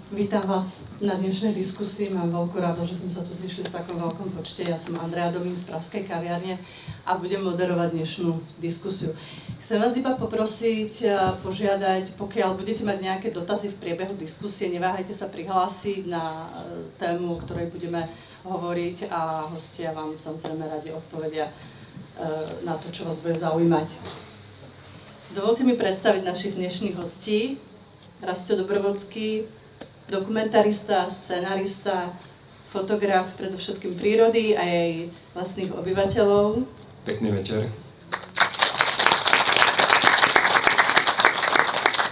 Vítam vás na dnešnej diskusii. Mám veľkú radosť, že sme sa tu zišli v takom veľkom počte. Ja som Andrea Domín z Pražskej kaviarne a budem moderovať dnešnú diskusiu. Chcem vás iba poprosiť, požiadať, pokiaľ budete mať nejaké dotazy v priebehu diskusie, neváhajte sa prihlásiť na tému, o ktorej budeme hovoriť a hostia vám samozrejme radi odpovedia na to, čo vás bude zaujímať. Dovolte mi predstaviť našich dnešných hostí. Rastio Dobrovodský, dokumentarista, scenarista, fotograf predovšetkým prírody a jej vlastných obyvateľov. Pekný večer.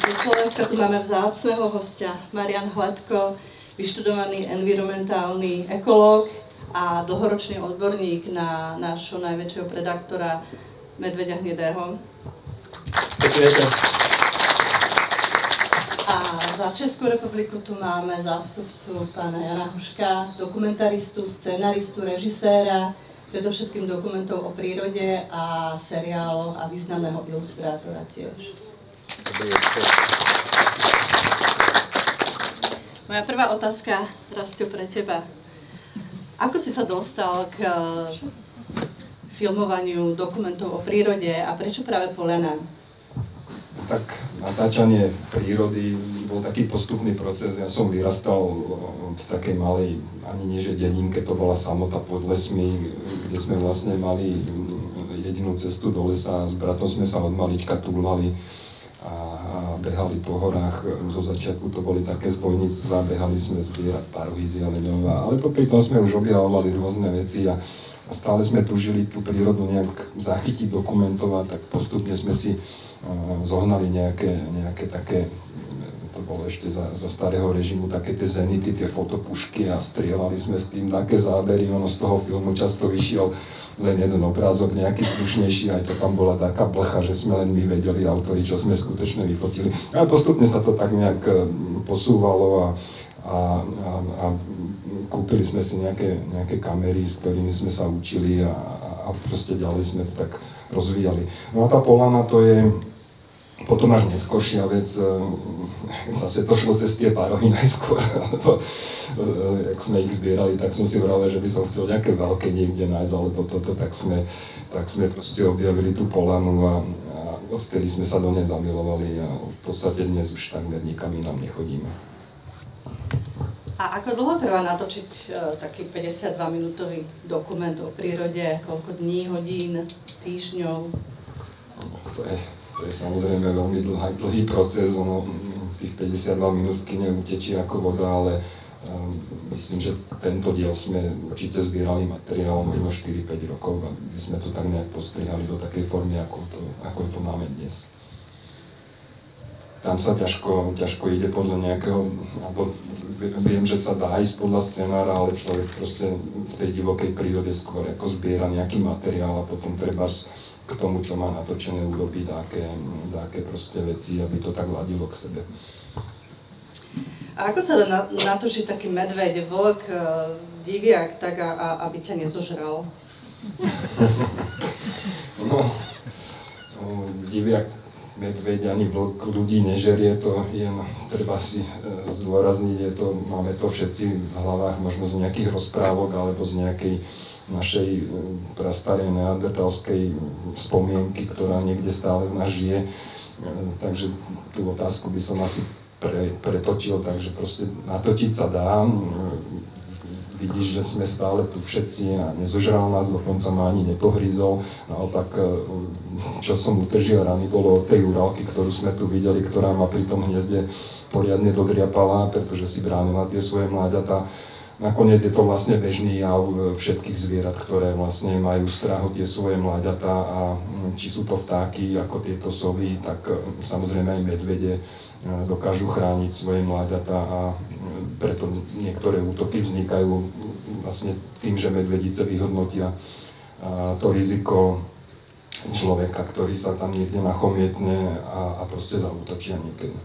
Do Slovenska tu máme vzácneho hostia, Marian Hladko, vyštudovaný environmentálny ekológ a dlhoročný odborník na nášho najväčšieho predátora medveďa hnedého. Pekný večer. A za Českú republiku tu máme zástupcu pána Jana Huška, dokumentaristu, scenaristu, režiséra, predovšetkým dokumentov o prírode a seriáloch a významného ilustrátora tiež. Moja prvá otázka, Rastio, pre teba. Ako si sa dostal k filmovaniu dokumentov o prírode a prečo práve Poľanám? Tak natáčanie prírody bol taký postupný proces. Ja som vyrastal v takej malej, ani nie že dedinke, to bola samota pod lesmi, kde sme vlastne mali jedinú cestu do lesa a s bratom sme sa od malička túlali a behali po horách. Zo začiatku to boli také zbojníctva, behali sme zbierať parvízy a leňová, ale popri tom sme už objavovali rôzne veci a stále sme tužili tú prírodu nejak zachytiť, dokumentovať, tak postupne sme si zohnali nejaké také, to bolo ešte za starého režimu, také tie zenity, tie fotopušky a strieľali sme s tým také zábery, ono z toho filmu často vyšiel len jeden obrázok, nejaký slušnejší, aj to tam bola taká blcha, že sme len my vedeli, autori, čo sme skutočne vyfotili. A postupne sa to tak nejak posúvalo a kúpili sme si nejaké kamery, s ktorými sme sa učili a proste ďalej sme to tak rozvíjali. No a tá Poľana to je potom až neskôršia vec, zase to šlo cez tie parohy najskôr, alebo jak sme ich zbierali, tak som si vravil, že by som chcel nejaké veľké niekde nájsť, alebo toto, tak sme proste objavili tú Poľanu a odtedy sme sa do nej zamilovali a v podstate dnes už takmer nikam inám nechodíme. A ako dlho trvá natočiť taký 52-minútový dokument o prírode? Koľko dní, hodín, týždňov? To je samozrejme veľmi dlhý proces. Tých 52 minút v kine utečí ako voda, ale myslím, že tento diel sme určite zbierali materiál možno 4-5 rokov a my sme to tak nejak postrihali do takej formy, ako to máme dnes. Tam sa ťažko ide podľa nejakého, alebo viem, že sa dá ísť podľa scenára, ale človek proste v tej divokej prírode skôr ako zbiera nejaký materiál a potom treba k tomu, čo má natočené, urobiť dáke proste veci, aby to tak ladilo k sebe. A ako sa dá natočiť taký medveď, vlk, diviak, tak aby ťa nezožral? No, diviak, medveď ani vlk ľudí nežerie, to je, treba si zdôrazniť, máme to všetci v hlavách, možno z nejakých rozprávok alebo z nejakej našej prastarej neandertalskej spomienky, ktorá niekde stále v nás žije. Takže tú otázku by som asi pretočil, takže proste natočiť sa dá. Vidíš, že sme stále tu všetci a nezožral nás, dokonca ma ani nepohrízol. Naopak, čo som utržil rany, bolo od tej uralky, ktorú sme tu videli, ktorá ma pri tom hniezde poriadne dodriapala, pretože si bránila tie svoje mláďatá. Nakoniec je to vlastne bežný jav všetkých zvierat, ktoré vlastne majú strach o tie svoje mláďatá a či sú to vtáky ako tieto sovy, tak samozrejme aj medvede dokážu chrániť svoje mláďatá a preto niektoré útoky vznikajú vlastne tým, že medvedice vyhodnotia to riziko človeka, ktorý sa tam niekde nachomietne a proste zaútočia niekedy.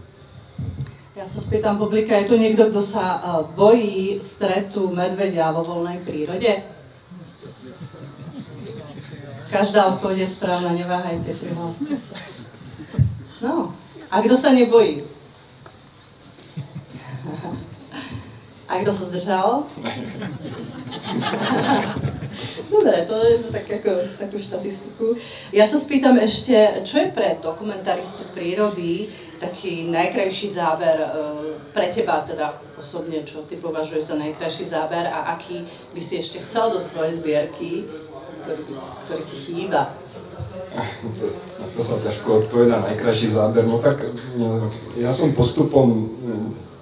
Ja sa spýtam publika, je tu niekto, kto sa bojí stretu medveďa vo voľnej prírode? Každá odpoveď je správna, neváhajte, prihláste sa. No, a kto sa nebojí? A kto sa zdržal? Dobre, to je tak ako takú štatistiku. Ja sa spýtam ešte, čo je pre dokumentaristu prírody taký najkrajší záber pre teba, teda osobne, čo ty považuješ za najkrajší záber a aký by si ešte chcel do svojej zbierky, ktorý ti chýba? Na to sa ťažko odpovedá, najkrajší záber. No tak ja som postupom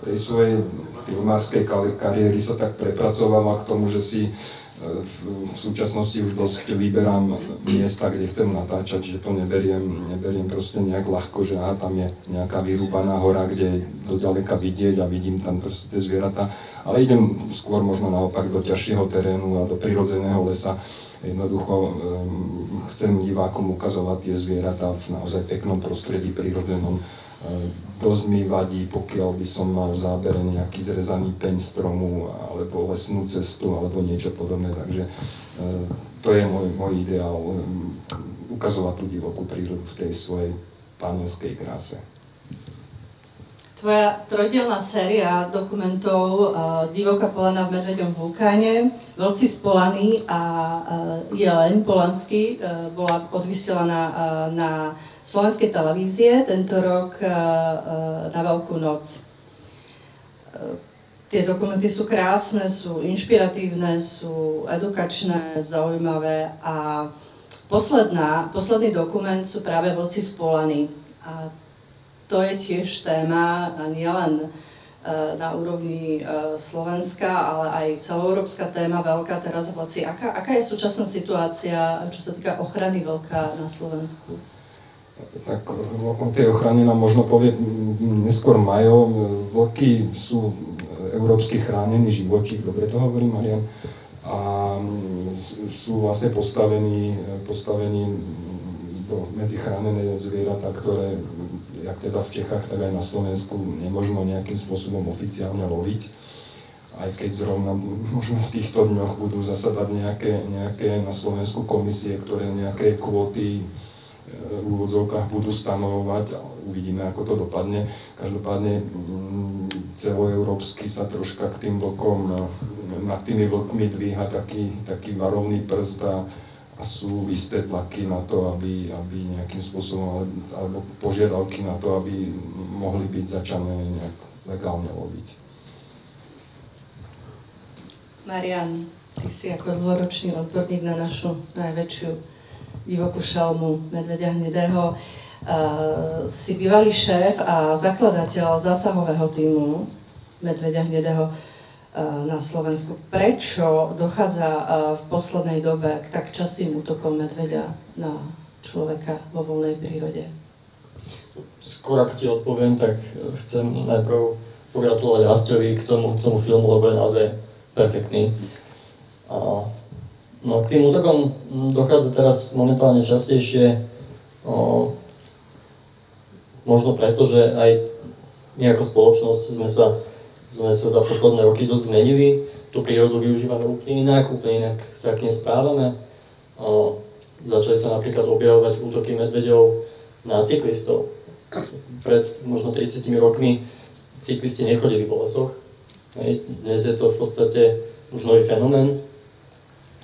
tej svojej filmárskej kariéry sa tak prepracovala k tomu, že si v súčasnosti už dosť vyberám miesta, kde chcem natáčať, že to neberiem proste nejak ľahko, že aha, tam je nejaká vyrúbaná hora, kde je do ďaleka vidieť a vidím tam proste tie zvieratá, ale idem skôr možno naopak do ťažšieho terénu a do prirodzeného lesa. Jednoducho chcem divákom ukazovať tie zvieratá v naozaj peknom prostredí, prirodzenom. Dosť mi vadí, pokiaľ by som mal v zábere nejaký zrezaný peň stromu, alebo lesnú cestu, alebo niečo podobné. Takže to je môj ideál, ukazovať tú divokú prírodu v tej svojej panenskej kráse. Tvoja trojdielna séria dokumentov Divoká polana v Medveďom vulkáne, Vlci z Polany a Jeleň Polanský bola odvysielaná na slovenskej televízie tento rok na Veľkú noc. Tie dokumenty sú krásne, sú inšpiratívne, sú edukačné, zaujímavé a posledný dokument sú práve Vlci z Polany. A to je tiež téma nielen na úrovni Slovenska, ale aj celoeurópska téma veľká teraz vlci. Aká je súčasná situácia, čo sa týka ochrany vlka na Slovensku? Tak o tej ochrany nám možno povie neskôr Majo. Vlky sú európsky chránený živočík, dobre to hovorím, Marian, a sú vlastne postavení medzi chránené zvieratá, ktoré, jak teda v Čechách, tak aj na Slovensku nemožno nejakým spôsobom oficiálne loviť. Aj keď zrovna možno v týchto dňoch budú zasadať nejaké na Slovensku komisie, ktoré nejaké kvóty v úvodzovkách budú stanovovať a uvidíme, ako to dopadne. Každopádne celoeurópsky sa troška k tým vlkom, nad tými vlkmi dvíha taký varovný prst a sú isté tlaky na to, aby nejakým spôsobom, alebo požiadavky na to, aby mohli byť začané nejak legálne loviť. Marian, ty si ako dlhoročný odborník na našu najväčšiu divokú šelmu medveďa hnedého, si bývalý šéf a zakladateľ zásahového tímu medveďa hnedého na Slovensku. Prečo dochádza v poslednej dobe k tak častým útokom medveďa na človeka vo voľnej prírode? Skôr ako ti odpoviem, tak chcem najprv pogratulovať Rastovi k tomu filmu, lebo je naozaj perfektný. No, k tým útokom dochádza teraz momentálne častejšie, možno preto, že aj my ako spoločnosť sme sa za posledné roky dosť zmenili. Tú prírodu využívame úplne inak sa k nej správame. Začali sa napríklad objavovať útoky medveďov na cyklistov. Pred možno 30 rokmi cyklisti nechodili po lesoch. Dnes je to v podstate už nový fenomén.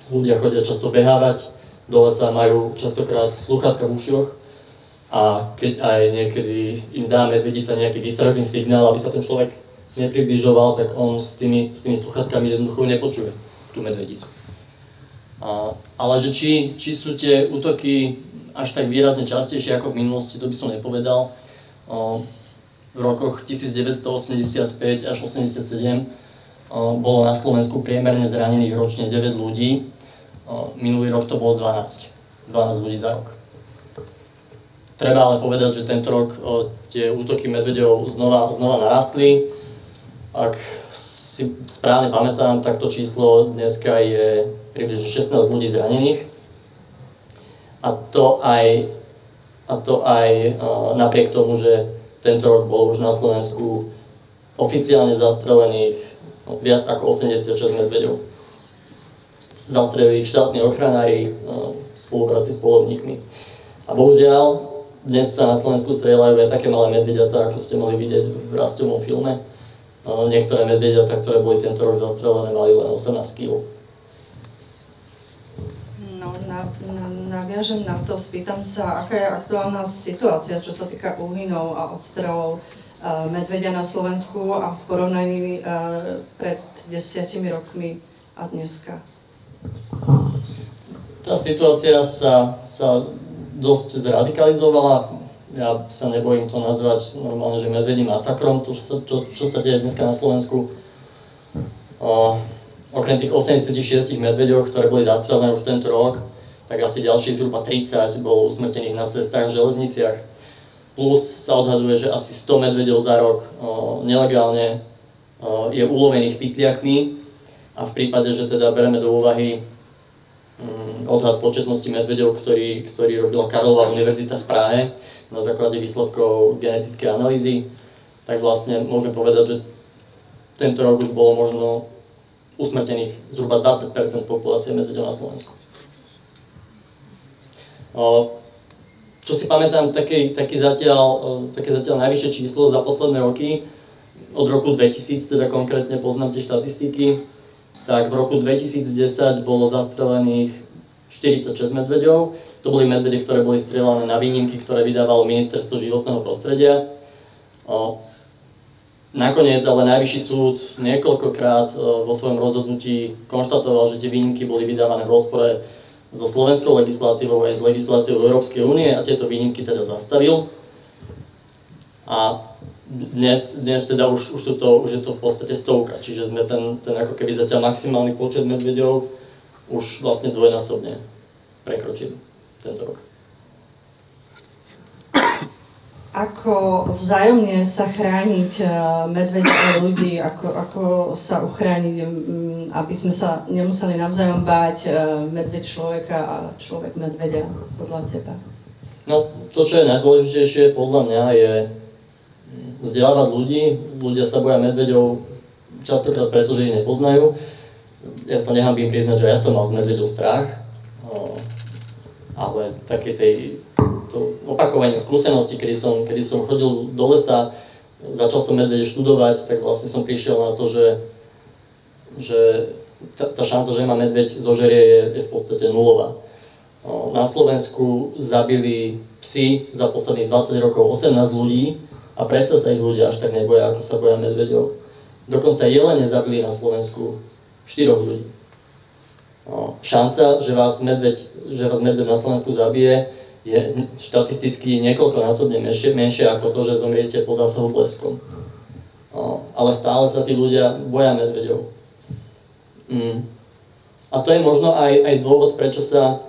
Ľudia chodia často behávať do lesa, majú častokrát slúchadka v ušioch a keď aj niekedy im dá medvedica nejaký výstražný signál, aby sa ten človek nepribližoval, tak on s tými slúchadkami jednoducho nepočuje tú medvedicu. Ale že či sú tie útoky až tak výrazne častejšie ako v minulosti, to by som nepovedal. V rokoch 1985 až 87 bolo na Slovensku priemerne zranených ročne 9 ľudí. Minulý rok to bolo 12 ľudí za rok. Treba ale povedať, že tento rok tie útoky medveďov znova narastli. Ak si správne pamätám, tak to číslo dneska je približne 16 ľudí zranených. A to aj napriek tomu, že tento rok bolo už na Slovensku oficiálne zastrelených viac ako 86 medveďov. Zastrelili ich štátni ochranári v spolupráci s poľovníkmi. A bohužiaľ, dnes sa na Slovensku strieľajú aj také malé medveďatá, ako ste mohli vidieť v Rastovom filme. niektoré medvediatá, ktoré boli tento rok zastrelené, mali len 18 kg. No, naviažem na to, spýtam sa, aká je aktuálna situácia, čo sa týka úhynov a odstrelov medveďa na Slovensku a v porovnaní pred 10 rokmi a dneska. Tá situácia sa dosť zradikalizovala. Ja sa nebojím to nazvať normálne, že medvedím masakrom, to, čo sa deje dneska na Slovensku. Okrem tých 86 medveďov, ktoré boli zastrelené už tento rok, tak asi ďalších zhruba 30 bolo usmrtených na cestách a železniciach. Plus sa odhaduje, že asi 100 medveďov za rok nelegálne je ulovených pytliakmi a v prípade, že teda bereme do úvahy odhad početnosti medveďov, ktorý robila Karlova univerzita v Prahe na základe výsledkov genetickej analýzy, tak vlastne môžeme povedať, že tento rok už bolo možno usmrtených zhruba 20% populácie medveďov na Slovensku. Čo si pamätám, také zatiaľ najvyššie číslo za posledné roky, od roku 2000, teda konkrétne poznám tie štatistiky, tak v roku 2010 bolo zastrelených 46 medveďov. To boli medvede, ktoré boli strieľané na výnimky, ktoré vydávalo Ministerstvo životného prostredia. Nakoniec ale Najvyšší súd niekoľkokrát vo svojom rozhodnutí konštatoval, že tie výnimky boli vydávané v rozpore so slovenskou legislatívou aj s legislatívou Európskej únie a tieto výnimky teda zastavil. A dnes teda už je to v podstate stovka, čiže sme ten ako keby zatiaľ maximálny počet medveďov už vlastne dvojnásobne prekročili tento rok. Ako vzájomne sa chrániť medveďa a ľudí, ako sa uchrániť, aby sme sa nemuseli navzájom báť medveď človeka a človek medveďa, podľa teba? No, to, čo je najdôležitejšie podľa mňa je vzdelávať ľudí. Ľudia sa boja medveďov častokrát preto, že ich nepoznajú. Ja sa nehanbím priznať, že ja som mal z medveďov strach, ale také to opakovanie skúsenosti, kedy som chodil do lesa, začal som medvede študovať, tak vlastne som prišiel na to, že tá šanca, že ma medveď zožerie, je v podstate nulová. Na Slovensku zabili psi za posledných 20 rokov 18 ľudí a predsa sa ich ľudia až tak neboja, ako sa boja medveďov. Dokonca jelene zabili na Slovensku 4 ľudí. Šanca, že vás medveď na Slovensku zabije, je štatisticky niekoľkonásobne menšie ako to, že zomriete po zásahu bleskom. Ale stále sa tí ľudia boja medveďov. A to je možno aj dôvod, prečo sa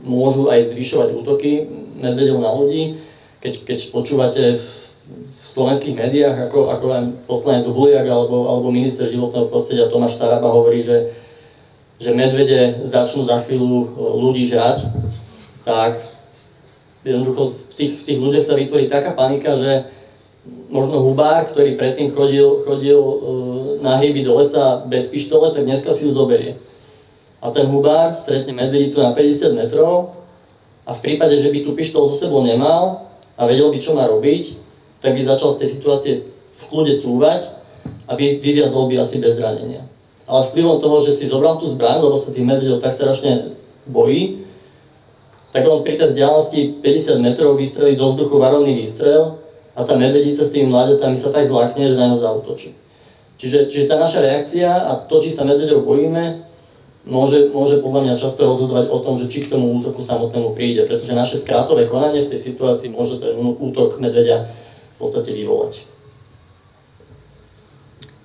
môžu aj zvyšovať útoky medveďov na ľudí. Keď počúvate v slovenských médiách, ako len poslanec Huliak alebo minister životného prostredia Tomáš Taraba hovorí, že medvede začnú za chvíľu ľudí žrať, tak jednoducho v tých ľuďoch sa vytvorí taká panika, že možno hubár, ktorý predtým chodil na hejby do lesa bez pištole, tak dneska si ju zoberie. A ten hubár stretne medvedicu na 50 metrov a v prípade, že by tú pištol so sebou nemal a vedel by, čo má robiť, tak by začal z tej situácie v kľude cúvať a vyviazol by asi bez zranenia. Ale vplyvom toho, že si zobral tú zbraň, lebo sa tých medveďov tak strašne bojí, tak on pri tej vzdialenosti 50 metrov vystrelí do vzduchu varovný výstrel a tá medvedica s tými mláďatami sa tak zlákne, že na ňo zaútočí. Čiže tá naša reakcia a to, či sa medveďov bojíme, môže podľa mňa často rozhodovať o tom, že či k tomu útoku samotnému príde, pretože naše skrátové konanie v tej situácii môže ten útok medveďa v podstate vyvolať.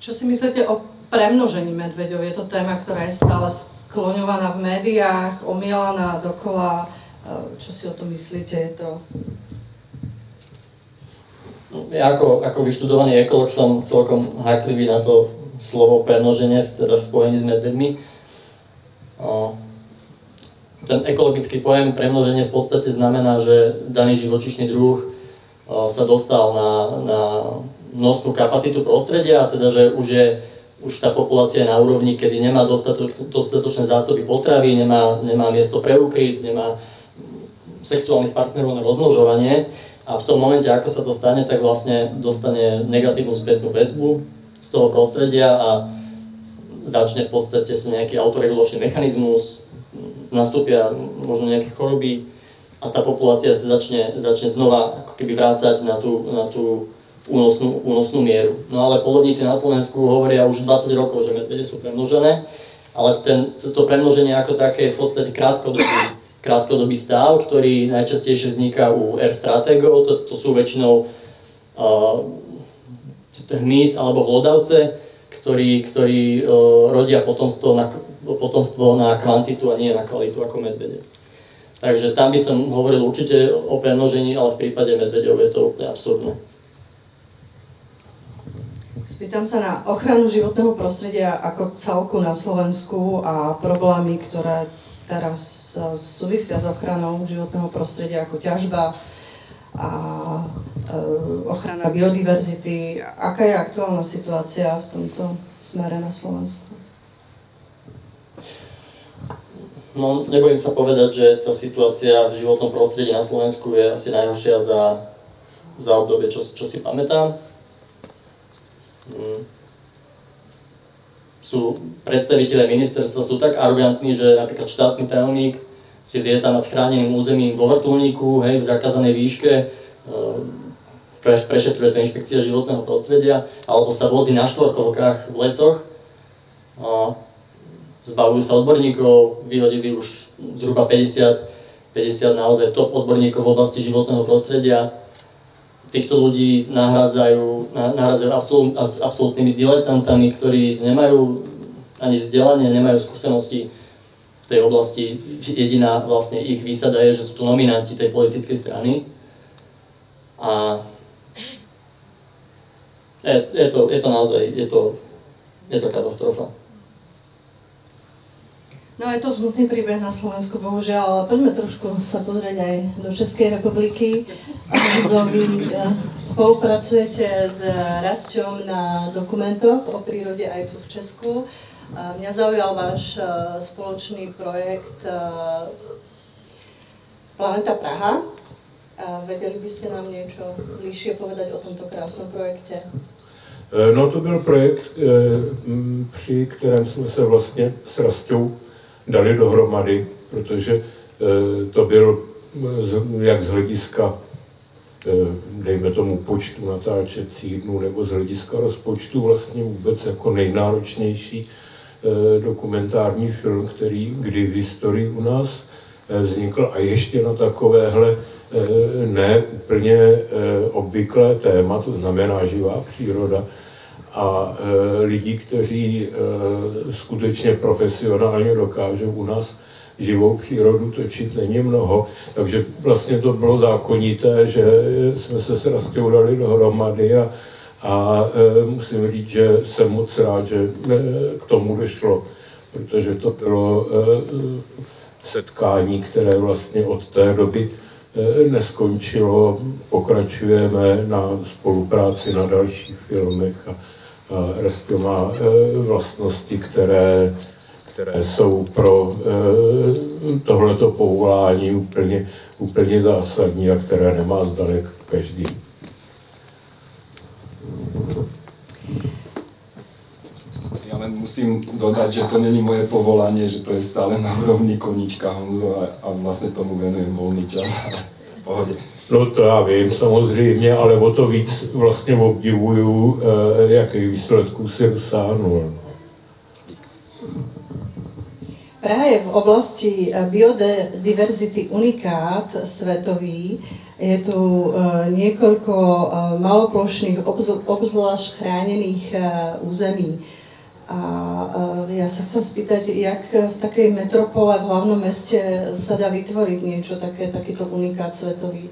Čo si myslíte o premnožení medveďov? Je to téma, ktorá je stále skloňovaná v médiách, omielaná dokola. Čo si o tom myslíte? Je to... Ja ako vyštudovaný ekolog som celkom háklivý na to slovo premnoženie, teda v spojení s medveďmi. Ten ekologický pojem premnoženie v podstate znamená, že daný živočíšny druh sa dostal na nosnú kapacitu prostredia, a teda že už tá populácia je na úrovni, kedy nemá dostatočné zásoby potravy, nemá miesto pre úkryt, nemá sexuálnych partnerov na rozmnožovanie. A v tom momente, ako sa to stane, tak vlastne dostane negatívnu spätnú väzbu z toho prostredia a začne v podstate sa nejaký autoregulačný mechanizmus, nastúpia možno nejaké choroby a tá populácia sa začne znova ako keby vrácať na tú únosnú mieru. No ale poľovníci na Slovensku hovoria už 20 rokov, že medvede sú premnožené, ale to premnoženie ako také je v podstate krátkodobý stav, ktorý najčastejšie vzniká u R-stratégov, to sú väčšinou hmyz alebo hlodavce, ktorí rodia potomstvo na kvantitu a nie na kvalitu ako medvede. Takže tam by som hovoril určite o premnožení, ale v prípade medveďov je to úplne absurdné. Spýtam sa na ochranu životného prostredia ako celku na Slovensku a problémy, ktoré teraz súvisia s ochranou životného prostredia ako ťažba a ochrana biodiverzity. Aká je aktuálna situácia v tomto smere na Slovensku? No, nebojím sa povedať, že tá situácia v životnom prostredí na Slovensku je asi najhoršia za obdobie, čo si pamätám. Predstavitelia ministerstva sú tak arogantní, že napríklad štátny tajomník si lieta nad chráneným územím vo vrtuľníku, hej, v zakázanej výške, prešetruje to inšpekcia životného prostredia, alebo sa vozí na štvorkolkách v lesoch, zbavujú sa odborníkov, vyhodili už zhruba 50 naozaj top odborníkov v oblasti životného prostredia. Týchto ľudí nahrádzajú absolútnymi diletantami, ktorí nemajú ani vzdelanie, nemajú skúsenosti v tej oblasti. Jediná vlastne ich výsada je, že sú tu nominanti tej politickej strany. A je to naozaj, je to katastrofa. No je to smutný príbeh na Slovensku, bohužiaľ, ale poďme trošku sa pozrieť aj do Českej republiky. Vy spolupracujete s Rasťom na dokumentoch o prírode aj tu v Česku. Mňa zaujal váš spoločný projekt Planeta Praha. Vedeli by ste nám niečo bližšie povedať o tomto krásnom projekte? No to byl projekt, při kterém jsme se vlastně s Rastou dali dohromady, protože to byl jak z hlediska, dejme tomu, počtu natáčecích dnů nebo z hlediska rozpočtu vlastně vůbec jako nejnáročnější dokumentární film, který kdy v historii u nás vznikl a ještě na takovéhle ne úplně obvyklé téma, to znamená živá příroda, a lidi, kteří skutečně profesionálně dokážou u nás živou přírodu točit, není mnoho. Takže vlastně to bylo zákonité, že jsme se s Rastou dali dohromady a musím říct, že jsem moc rád, že k tomu došlo, protože to bylo setkání, které vlastně od té doby neskončilo. Pokračujeme na spolupráci na dalších filmech a Rastio má vlastnosti, které jsou pro tohleto povolání úplně zásadní a které nemá zdaleka každý. Ja len musím dodať, že to není moje povolanie, že to je stále na úrovni Koníčka Honzo a vlastne tomu venujem voľný čas, ale v pohode. No to já vím samozřejmě, ale o to víc vlastně obdivuju, jakých výsledků si dosáhnul. Praha je v oblasti biodiverzity unikát svetový. Je tu niekoľko maloplošných, obzvlášť chránených území. A ja sa chcem spýtať, jak v takej metropole, v hlavnom meste sa dá vytvoriť niečo takýto unikát svetový?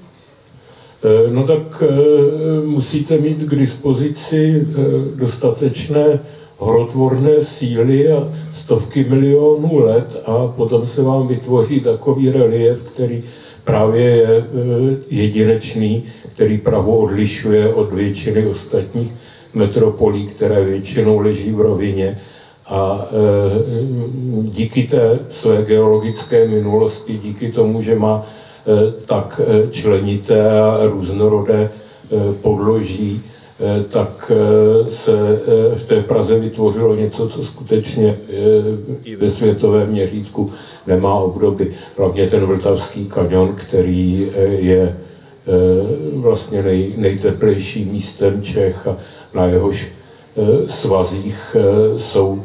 No tak musíte mít k dispozici dostatečné horotvorné síly a stovky milionů let a potom se vám vytvoří takový relief, který právě je jedinečný, který Prahu odlišuje od většiny ostatních metropolí, které většinou leží v rovině. A díky té své geologické minulosti, díky tomu, že má tak členité a různorodé podloží, tak se v té Praze vytvořilo něco, co skutečně i ve světovém měřítku nemá obdoby. Hlavně ten Vltavský kaňon, který je vlastně nejteplejším místem Čech a na jehož svazích jsou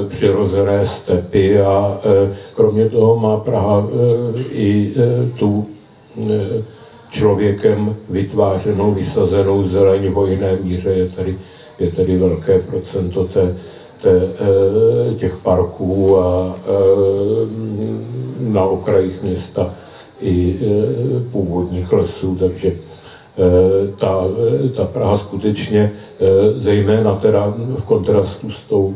přirozené stepy a kromě toho má Praha i tu člověkem vytvářenou, vysazenou zeleň v hojné míře. Je tady velké procento těch parků a na okrajích města i původních lesů, takže ta Praha skutečně, zejména teda v kontrastu s tou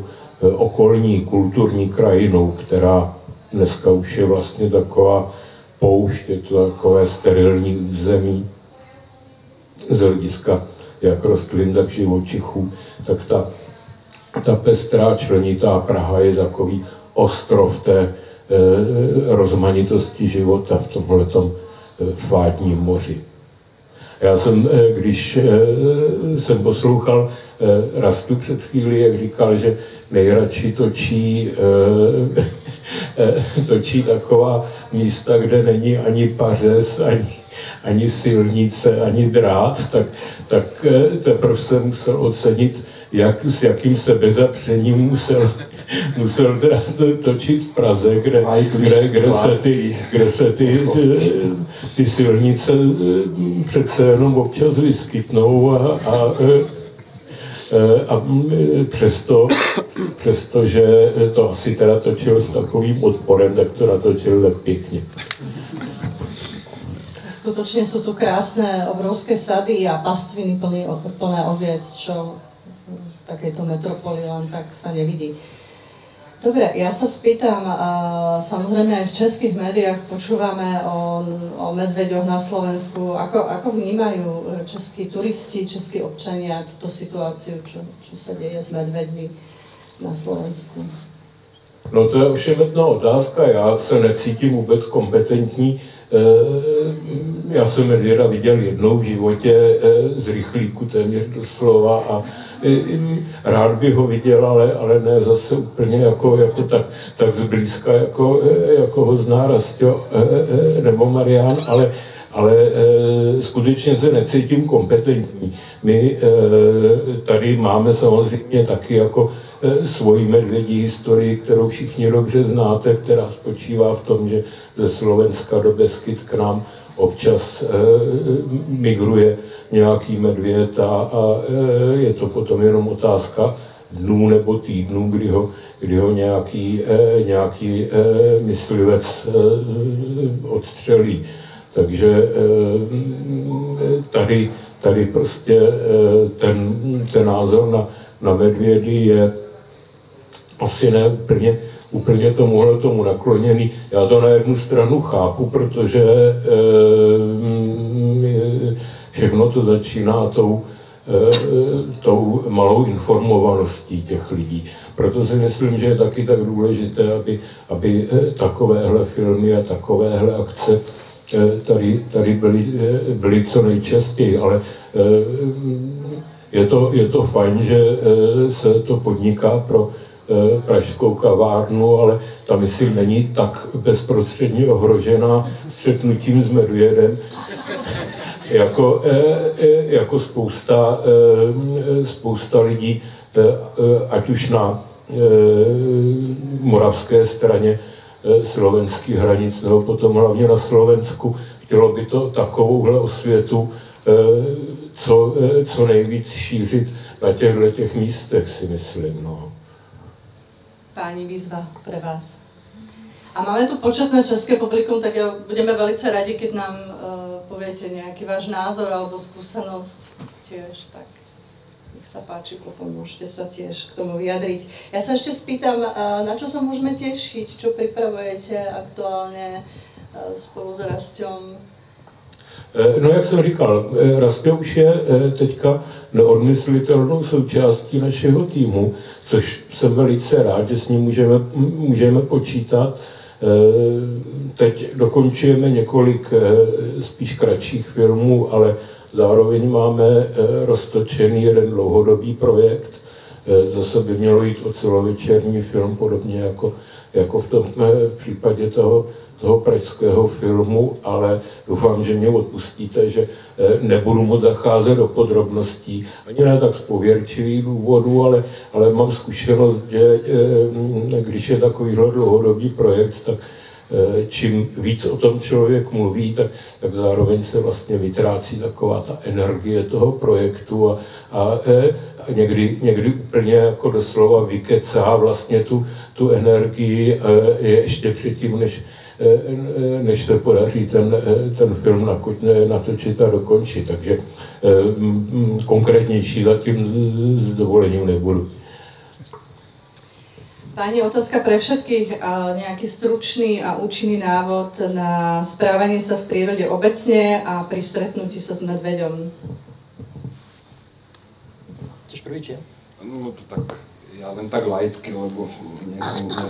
okolní kulturní krajinou, která dneska už je vlastně taková poušť, je to takové sterilní území z hlediska jak rostlin, tak živočichů, tak ta pestrá členitá Praha je takový ostrov té rozmanitosti života v tomhletom fádním moři. Já jsem, když jsem poslouchal Rastu před chvíli, jak říkal, že nejradši točí taková místa, kde není ani pařez, ani silnice, ani drát, tak teprve jsem musel ocenit, s jakým sebezapřením musel teda točit v Praze, kde se ty silnice přece jenom občas vyskytnou a přesto, že to asi teda točil s takovým odporem, tak to natočil tak pěkně. Skutočne sú tu krásne, obrovské sady a pastviny plné oviec, čo v takejto metropoli len tak sa nevidí. Dobre, ja sa spýtam, samozrejme aj v českých médiách počúvame o medveďoch na Slovensku. Ako vnímajú českí turisti, českí občania túto situáciu, čo sa deje s medveďmi na Slovensku? No to je ošemetná otázka, já se necítím vůbec kompetentní. Já jsem medvěda viděl jednou v životě z rychlíku téměř doslova a rád bych ho viděl, ale ne zase úplně jako tak zblízka, jako ho zná Rastio nebo Marián, ale skutečně se necítím kompetentní. My tady máme samozřejmě taky jako svoji medvědí historii, kterou všichni dobře znáte, která spočívá v tom, že ze Slovenska do Beskyd k nám občas migruje nějaký medvěd a je to potom jenom otázka dnů nebo týdnů, kdy ho nějaký myslivec odstřelí. Takže tady prostě ten názor na medvědy je asi ne úplně tomu nakloněný. Já to na jednu stranu chápu, protože všechno to začíná tou malou informovaností těch lidí. Proto si myslím, že je taky tak důležité, aby takovéhle filmy a takovéhle akce tady byly co nejčastěji, ale je to fajn, že se to podniká pro pražskou kavárnu, ale ta myslím není tak bezprostředně ohrožená střetnutím s medvědem, jako spousta lidí, ať už na moravské straně slovenských hranic, nebo potom hlavně na Slovensku. Chtělo by to takovouhle osvětu co nejvíc šířit na těch místech, si myslím. No. Páni, výzva pre vás. A máme tu početné české publikum, tak budeme velice radi, keď nám poviete nejaký váš názor alebo skúsenosť tiež, tak nech sa páči, môžete sa tiež k tomu vyjadriť. Ja sa ešte spýtam, na čo sa môžeme tešiť, čo pripravujete aktuálne spolu s Rastom? No, jak jsem říkal, Rastio už je teďka neodmyslitelnou součástí našeho týmu, což jsem velice rád, že s ním můžeme počítat. Teď dokončujeme několik spíš kratších filmů, ale zároveň máme roztočený jeden dlouhodobý projekt. Zase by mělo jít o celovečerní film, podobně jako v tom případě toho pražského filmu, ale doufám, že mě odpustíte, že nebudu moc zacházet do podrobností, ani ne tak z pověrčivých důvodů, ale mám zkušenost, že když je takovýhle dlouhodobý projekt, tak čím víc o tom člověk mluví, tak zároveň se vlastně vytrácí taková ta energie toho projektu a někdy úplně jako doslova vykecá vlastně tu energii ještě předtím, než se podaří ten film natočit a dokončit. Takže konkrétnější zatím s dovolením nebudu. Pani, otázka pre všetkých. Nejaký stručný a účinný návod na správanie sa v prírode obecne a pri stretnutí sa s medveďom. Chceš prvý, či? No to tak, ja len tak laicky, lebo nie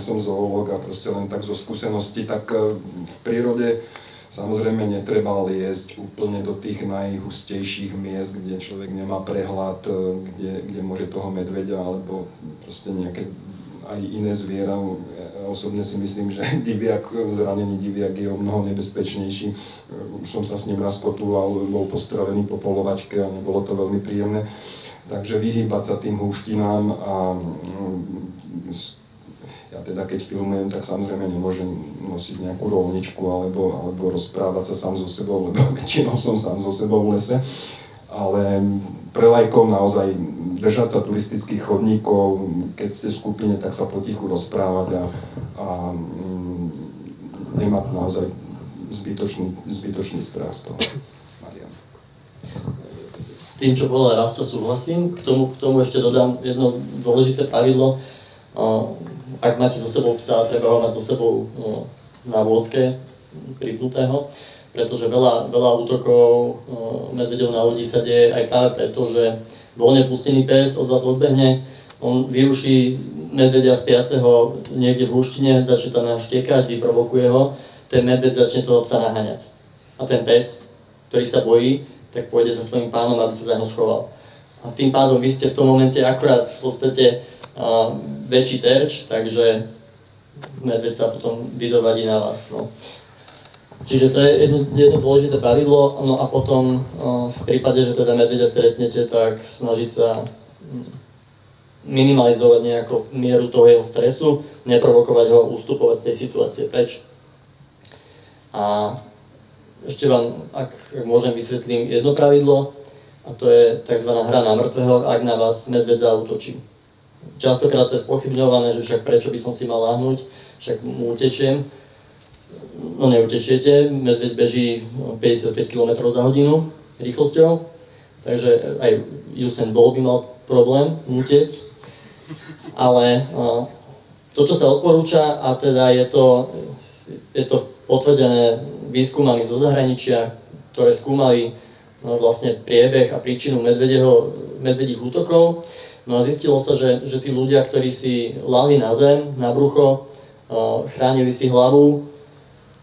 som zoológ a proste len tak zo skúseností, tak v prírode samozrejme netreba liesť úplne do tých najhustejších miest, kde človek nemá prehľad, kde môže toho medveďa alebo proste nejaké aj iné zviera. Ja osobne si myslím, že zranený diviak je o mnoho nebezpečnejší. Už som sa s ním raz potúval, bol postrelený po polovačke a nebolo to veľmi príjemné. Takže vyhýbať sa tým húštinám a ja teda keď filmujem, tak samozrejme nemôžem nosiť nejakú rolničku alebo rozprávať sa sám so sebou, lebo väčšinou som sám so sebou v lese. Ale pre laikov naozaj držať sa turistických chodníkov, keď ste v skupine, tak sa potichu rozprávať a nemať naozaj zbytočný strach z toho. Marian. S tým, čo povedal Rasta, súhlasím. K tomu ešte dodám jedno dôležité pravidlo. Ak máte so sebou psa, treba ho mať so sebou na vôdzke pripnutého, pretože veľa útokov medveďov na ľudí sa deje aj práve preto, že voľne pustený pes od vás odbehne, on vyruší medveďa spiaceho niekde v húštine, začne tam štekať, vyprovokuje ho, ten medveď začne toho psa naháňať. A ten pes, ktorý sa bojí, tak pôjde za svojím pánom, aby sa za ňo schoval. A tým pádom vy ste v tom momente akurát v podstate väčší terč, takže medveď sa potom vydovadí na vás. No. Čiže to je jedno dôležité pravidlo, no a potom v prípade, že teda medveďa stretnete, tak snažiť sa minimalizovať nejakú mieru toho jeho stresu, neprovokovať ho, ustupovať z tej situácie preč. A ešte vám, ak môžem, vysvetlím jedno pravidlo, a to je tzv. Hra na mŕtvého, ak na vás medveď zaútočí. Častokrát to je spochybňované, že však prečo by som si mal láhnuť, však mu utečiem. No neutečiete, medveď beží 55 km za hodinu rýchlosťou, takže aj Usain Bolt by mal problém utiecť. Ale to, čo sa odporúča, a teda je to potvrdené výskumami zo zahraničia, ktoré skúmali vlastne priebeh a príčinu medvedích útokov. No a zistilo sa, že tí ľudia, ktorí si ľahli na zem, na brucho, chránili si hlavu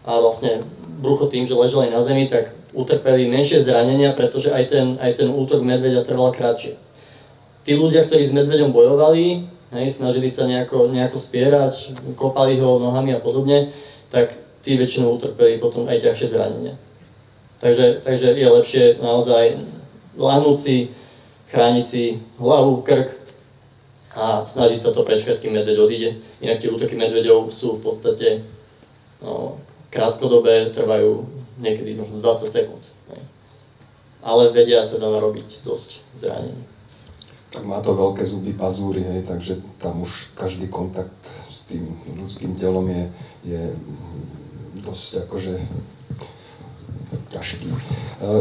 a vlastne brucho tým, že ležali na zemi, tak utrpeli menšie zranenia, pretože aj ten útok medveďa trval kratšie. Tí ľudia, ktorí s medveďom bojovali, snažili sa nejako spierať, kopali ho nohami a podobne, tak tí väčšinou utrpeli potom aj ťažšie zranenia. Takže je lepšie naozaj láhnuť si, chrániť si hlavu, krk a snažiť sa to prečkať, kým medveď odíde. Inak tie útoky medveďov sú v podstate krátkodobé, trvajú niekedy možno 20 sekúnd. Ale vedia teda narobiť dosť zranení. Tak má to veľké zuby, pazúry, takže tam už každý kontakt s tým ľudským telom je dosť akože ťažký.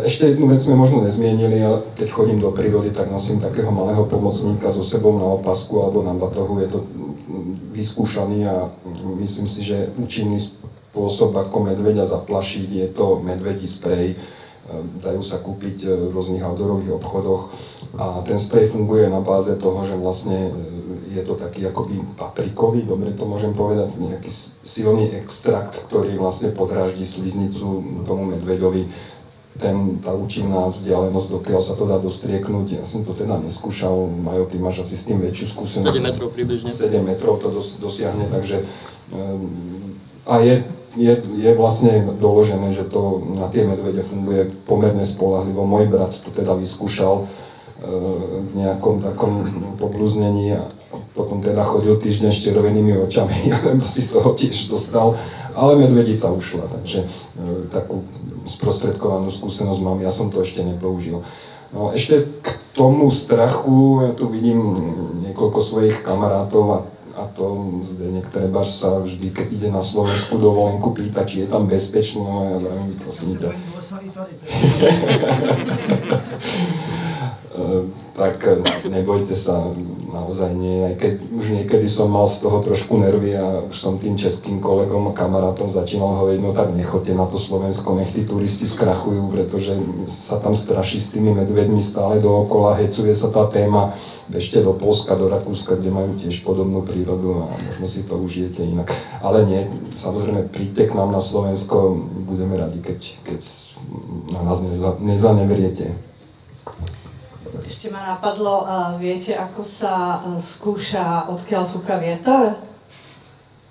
Ešte jednu vec sme možno nezmienili, ale keď chodím do prírody, tak nosím takého malého pomocníka so sebou na opasku alebo na batohu. Je to vyskúšaný a myslím si, že účinný spôsob, ako medveďa zaplašiť, je to medvedí sprej. dajú sa kúpiť v rôznych outdoorových obchodoch a ten sprej funguje na báze toho, že vlastne je to taký akoby paprikový, dobre to môžem povedať, nejaký silný extrakt, ktorý vlastne podráždi sliznicu tomu medveďovi. Tá účinná vzdialenosť, dokiaľ sa to dá dostrieknúť, ja som to teda neskúšal, Majo, ty máš asi s tým väčšiu skúsenosť. 7 metrov približne. 7 metrov to dosiahne, takže a je vlastne doložené, že to na tie medvede funguje pomerne spoľahlivo. Môj brat to teda vyskúšal v nejakom takom poblúznení a potom teda chodil týždeň s červenými očami, lebo si z toho tiež dostal, ale medvedica ušla, takže takú sprostredkovanú skúsenosť mám, ja som to ešte nepoužil. No, ešte k tomu strachu, ja tu vidím niekoľko svojich kamarátov a to Zdeněk Trebaš sa vždy, keď ide na Slovensku dovolenku, pýta, či je tam bezpečno, a ja vravím, prosím ťa. Tak nebojte sa, naozaj nie, aj keď už niekedy som mal z toho trošku nervy a už som tým českým kolegom a kamarátom začínal hovoriť, no tak nechoďte na to Slovensko, nech tí turisti skrachujú, pretože sa tam straší s tými medvedmi stále dookola, hecuje sa tá téma, bežte do Poľska, do Rakúska, kde majú tiež podobnú prírodu a možno si to užijete inak. Ale nie, samozrejme príďte k nám na Slovensko, budeme radi, keď na nás nezanevriete. Ešte ma napadlo, viete, ako sa skúša, odkiaľ fúka vietor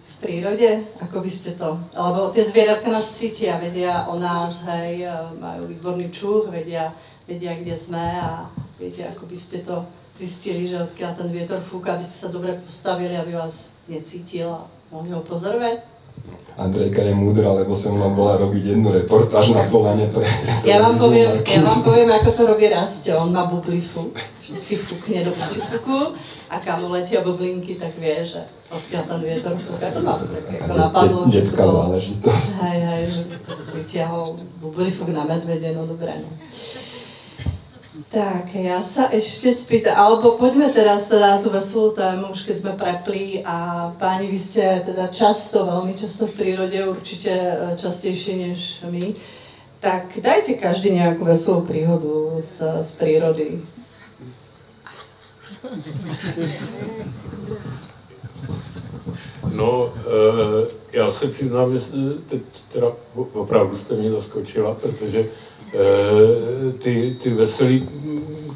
v prírode? Ako by ste to? Lebo tie zvieratka nás cítia, vedia o nás, hej, majú výborný čuch, vedia, kde sme a viete, ako by ste to zistili, že odkiaľ ten vietor fúka, aby ste sa dobre postavili, aby vás necítil a mohli ho pozorovať? Andrejka je múdra, lebo som vám bola robiť jednu reportáž na Polane pre ja vám poviem, ako to robí Rastio. On má bublifu. Vždycky fúkne do bublifuku a kam letia bublinky, tak vie, že odkiaľ ten vietor fúka. To má také ako napadlo. Detská záležitosť. Hej, že vytiahol bublifuk na medvede, no dobré. No. Tak, ja sa ešte spýtam, alebo poďme teraz teda na tú veselú tému, už keď sme prepli a páni, vy ste teda veľmi často v prírode, určite častejšie než my, tak dajte každý nejakú veselú príhodu z prírody. No, já se přiznám, že teď teda opravdu jste mě zaskočila, protože ty veselé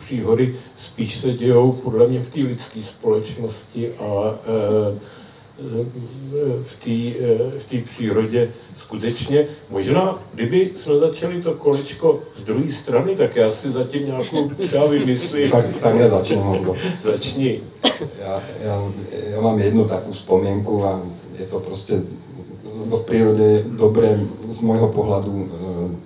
příhody spíš se dějou podle mě v té lidské společnosti a v té přírodě skutečně. Možná, kdyby jsme začali to kolečko z druhé strany, tak já si zatím nějakou třeba vymyslím. Tak ja začnem. Začni. Ja mám jednu takú spomienku a je to proste, lebo v prírode je dobré z môjho pohľadu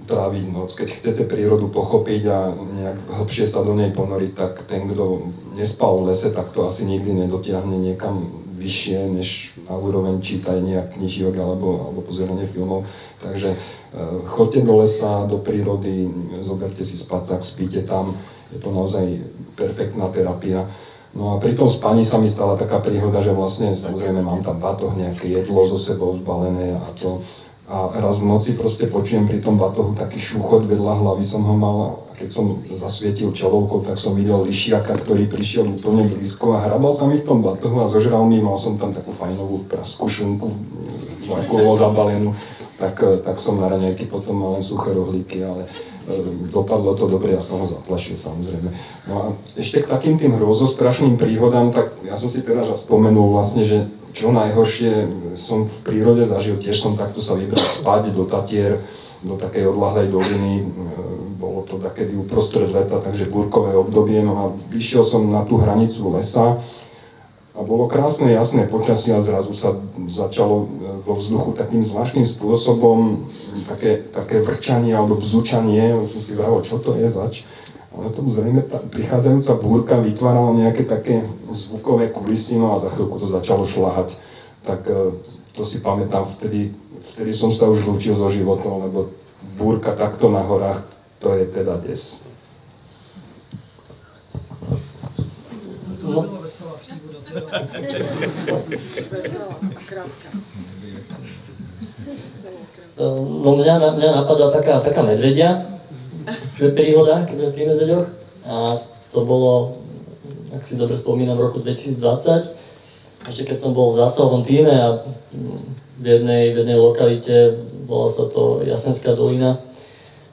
tráviť noc. Keď chcete prírodu pochopiť a nejak hlbšie sa do nej ponoriť, tak ten, kto nespal v lese, tak to asi nikdy nedotiahne niekam vyššie, než na úroveň čítania knižiek alebo pozeranie filmov. Takže choďte do lesa, do prírody, zoberte si spacák, spíte tam, je to naozaj perfektná terapia. No a pri tom spaní sa mi stala taká príhoda, že vlastne samozrejme mám tam batoh, nejaké jedlo so sebou zbalené a to. A raz v noci proste počujem pri tom batohu taký šúchot vedľa hlavy som ho mal a keď som zasvietil čelovkou, tak som videl lišiaka, ktorý prišiel úplne blízko a hrabal sa mi v tom batohu a zožral mi, mal som tam takú fajnovú praskú šunku, vlakovo zabalenú, tak som na raňajky potom mal len suché rohlíky, ale dopadlo to dobre, ja som ho zaplašil samozrejme. No a ešte k takým tým hrozostrašným príhodám, tak ja som si teraz spomenul vlastne, že čo najhoršie som v prírode zažil, tiež som takto sa vybral spať do Tatier, do takej odľahlej doliny, bolo to takedy uprostred leta, takže búrkové obdobie, no a vyšiel som na tú hranicu lesa a bolo krásne, jasné počasie a zrazu sa začalo vo vzduchu takým zvláštnym spôsobom také vrčanie alebo bzučanie, som si vravil, čo to je zač. Ale to zrejme prichádzajúca búrka vytvárala nejaké také zvukové kulisy, no a za chvíľku to začalo šľahať. Tak to si pamätám, vtedy som sa už lúčil so životom, lebo búrka takto na horách, to je teda des. To bylo veselá příhoda. Veselá a krátka. No mňa napadá taká medvedia. príhoda, keď sme pri medveďoch. A to bolo, ak si dobre spomínam, v roku 2020. Ešte keď som bol v zásahovom týme a v jednej lokalite, volá sa to Jasenská dolina,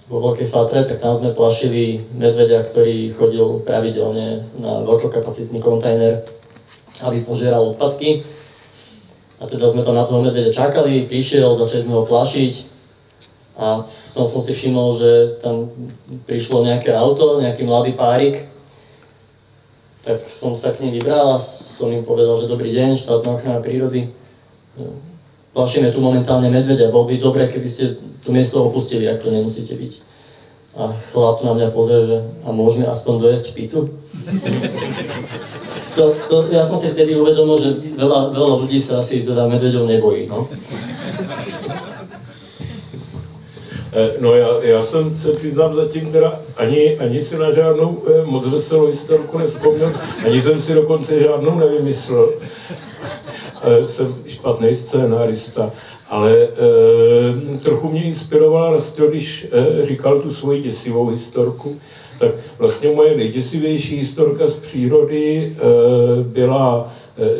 vo Veľkej Fatre, tak tam sme plašili medveďa, ktorý chodil pravidelne na veľkokapacitný kontajner, aby požeral odpadky. A teda sme tam na toho medveďa čakali, prišiel, začali sme ho plašiť a v tom som si všimol, že tam prišlo nejaké auto, nejaký mladý párik. Tak som sa k nim vybral a som im povedal, že dobrý deň, štátna ochrana prírody. Plašíme tu momentálne medveďa, bolo by dobre, keby ste to miesto opustili, ak to nemusíte byť. A chlap na mňa pozrie, že a môžeme aspoň dojesť pizzu? Ja som si vtedy uvedomil, že veľa ľudí sa asi teda medveďov nebojí. No? No já jsem se přiznám zatím teda ani si na žádnou moc veselou historku nevzpomněl, ani jsem si dokonce žádnou nevymyslel. Jsem špatný scénárista, ale trochu mě inspirovala Rastio, když říkal tu svoji děsivou historku. Tak vlastně moje nejděsivější historka z přírody byla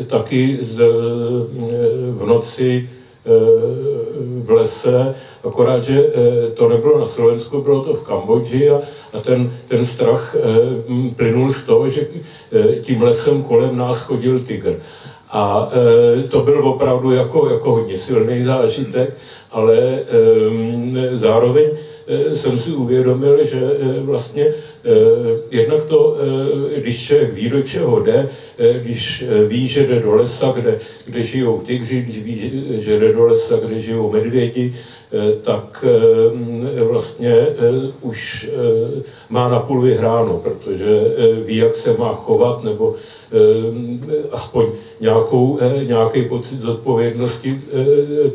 taky v noci v lese, akorát, že to nebylo na Slovensku, bylo to v Kambodži a ten strach plynul z toho, že tím lesem kolem nás chodil tygr. A to byl opravdu jako hodně silný zážitek, ale zároveň jsem si uvědomil, že vlastně jednak to, když člověk ví, do čeho jde, když ví, že jde do lesa, kde žijou tygři, když ví, že jde do lesa, kde žijou medvědi, tak vlastně už má napůl vyhráno, protože ví, jak se má chovat, nebo aspoň nějaký pocit zodpovědnosti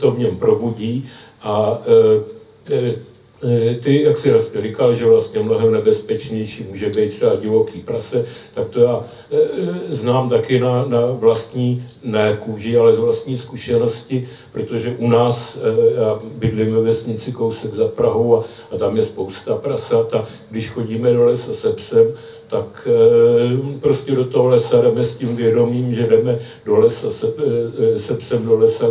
to v něm probudí. A ty, jak si říkal, že vlastně mnohem nebezpečnější může být třeba divoký prase, tak to já znám taky na vlastní, ne kůži, ale z vlastní zkušenosti, protože u nás, já bydlím ve vesnici kousek za Prahou a tam je spousta prasat a když chodíme do lesa se psem, tak prostě do toho lesa jdeme s tím vědomím, že jdeme do lesa se psem do lesa,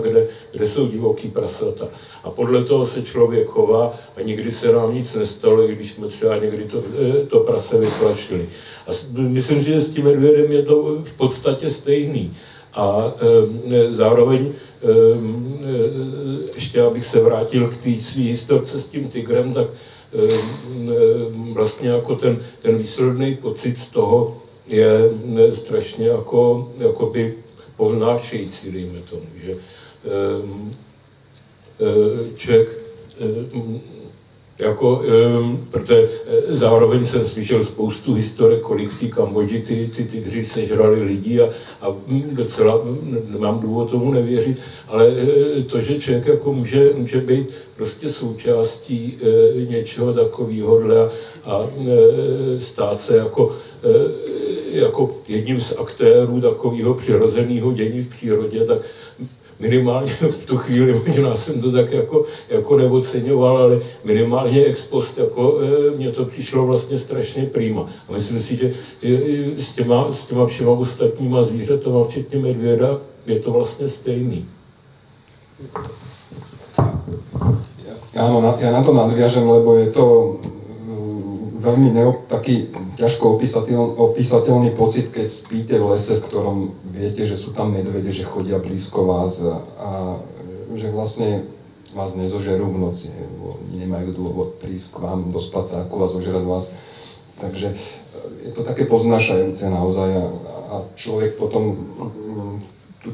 kde jsou divoký prasata. A podle toho se člověk chová a nikdy se nám nic nestalo, i když jsme třeba někdy to prase vyplašili. A myslím si, že s tím medvědem je to v podstatě stejný. A zároveň ještě abych se vrátil k té svý historce s tím tygrem, tak vlastně jako ten výsledný pocit z toho je strašně jakoby povznášející, dejme tomu, že člověk protože zároveň jsem slyšel spoustu historek, kolik v té Kambodži ty tygři sežrali lidí a docela nemám důvod tomu nevěřit, ale to, že člověk jako může být prostě součástí něčeho takového a stát se jako jedním z aktérů takového přirozeného dění v přírodě, tak minimálně v tu chvíli, možná jsem to tak jako neoceňoval, ale minimálně ex post, mně to přišlo vlastně strašně prima. A myslím si, že s těma všema ostatníma zvířatama, včetně medvěda, je to vlastně stejný. Áno, ja na to nadviažem, lebo je to veľmi taký ťažko opísateľný pocit, keď spíte v lese, v ktorom viete, že sú tam medvede, že chodia blízko vás a že vlastne vás nezožerú v noci, lebo nemajú dôvod prísť k vám, dospať sa ako vás zožerať vás. Takže je to také poznášajúce naozaj a človek potom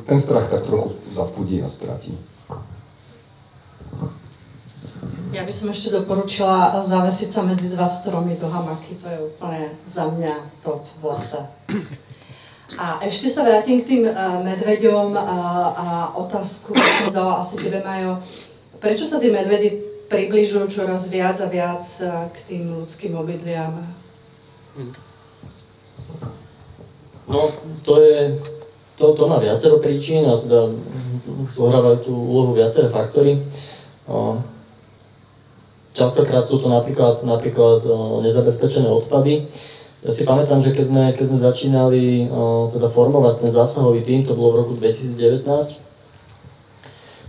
ten strach tak trochu zapudí a stratí. Ja by som ešte doporučila zavesiť sa medzi dva stromy do hamaky, to je úplne za mňa top v lese. A ešte sa vrátim k tým medveďom a otázku, som dala asi tebe, Majo. Prečo sa tí medvedi približujú čoraz viac a viac k tým ľudským obydliam? No, to má viacero príčin a teda zohrávajú tú úlohu viaceré faktory. Častokrát sú to napríklad nezabezpečené odpady. Ja si pamätám, že keď sme začínali teda formovať ten zásahový tím, to bolo v roku 2019,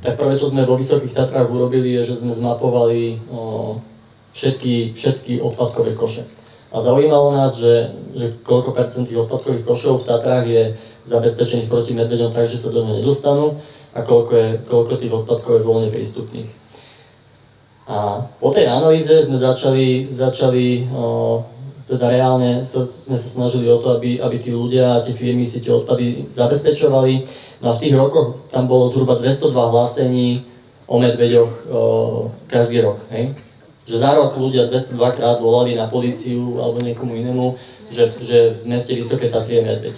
tak prvé, čo sme vo Vysokých Tatrách urobili, je, že sme zmapovali všetky odpadkové koše. A zaujímalo nás, že koľko percent tých odpadkových košov v Tatrách je zabezpečených proti medveďom tak, že sa do neho nedostanú a koľko tých odpadkov je voľne prístupných. A po tej analýze sme začali teda reálne sme sa snažili o to, aby tí ľudia a tie firmy si tie odpady zabezpečovali. No a v tých rokoch tam bolo zhruba 202 hlásení o medveďoch každý rok. Hej? Že za rok ľudia 202 krát volali na políciu alebo niekomu inému, že v meste Vysoké Tatry je medveď.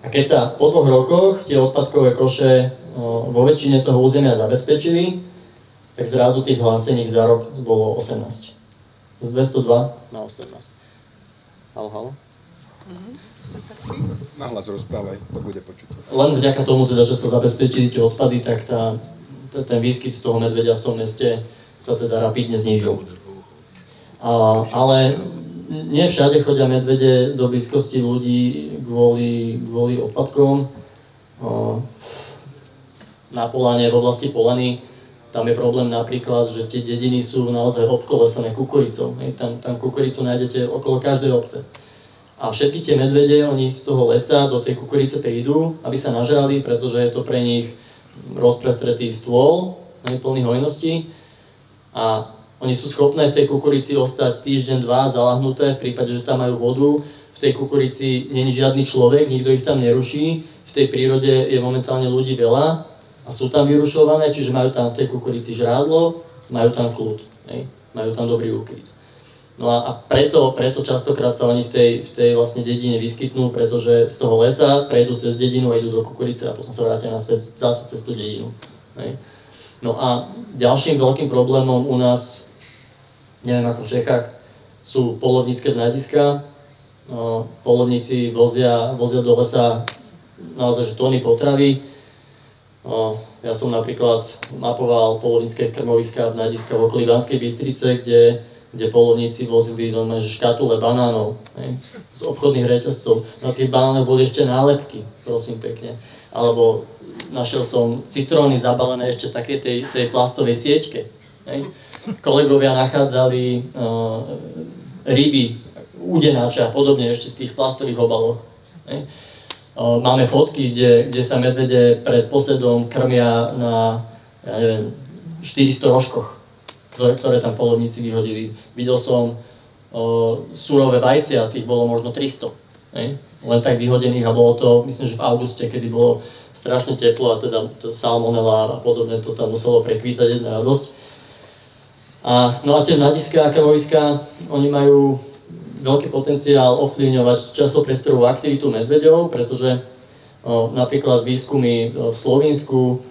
A keď sa po 2 rokoch tie odpadkové koše vo väčšine toho územia zabezpečili, tak zrazu tých hlásení za rok bolo 18. Z 202 na 18. Halo? Nahlas rozprávaj, to bude počuť. Len vďaka tomu, teda, že sa zabezpečili tie odpady, tak ten výskyt toho medveďa v tom meste sa teda rapidne znížil. Ale nie všade chodia medvede do blízkosti ľudí kvôli odpadkom. Na Polane, v oblasti Polany, tam je problém napríklad, že tie dediny sú naozaj obkolesené kukuricou. Tam kukuricu nájdete okolo každej obce. A všetky tie medvede, oni z toho lesa do tej kukurice prídu, aby sa nažrali, pretože je to pre nich rozprestretý stôl, plný hojností. A oni sú schopné v tej kukurici ostať týždeň, 2 zalahnuté, v prípade, že tam majú vodu. V tej kukurici nie je žiadny človek, nikto ich tam neruší. V tej prírode je momentálne ľudí veľa a sú tam vyrušované, čiže majú tam v tej kukurici žrádlo, majú tam kľud, majú tam dobrý úkryt. No a preto častokrát sa oni v tej vlastne dedine vyskytnú, pretože z toho lesa prejdú cez dedinu a idú do kukurice a potom sa vrátia naspäť zase cez tú dedinu. No a ďalším veľkým problémom u nás, neviem ako v Čechách, sú poľovnícke hľadiská. Poľovníci vozia do lesa naozaj tóny potravy. Ja som napríklad mapoval poľovnícke krmoviská v hľadiska v okolí Banskej Bystrice, kde poľovníci vozili škatule banánov z obchodných reťazcov. Na tých banánoch boli ešte nálepky, prosím pekne. Alebo našiel som citróny zabalené ešte v takej tej plastovej sieťke. Kolegovia nachádzali ryby, údenáče a podobne ešte v tých plastových obaloch. Máme fotky, kde sa medvede pred posedom krmia na, 400 rožkoch, ktoré tam poľovníci vyhodili. Videl som surové vajcia, tých bolo možno 300. Len tak vyhodených a bolo to, myslím, že v auguste, kedy bolo strašne teplo a teda salmonela a podobne, to tam muselo prekvítať jedna radosť. No a tie hľadiská a krmoviská, oni majú veľký potenciál ovplyvňovať časopriestorovú aktivitu medveďov, pretože napríklad výskumy v Slovinsku,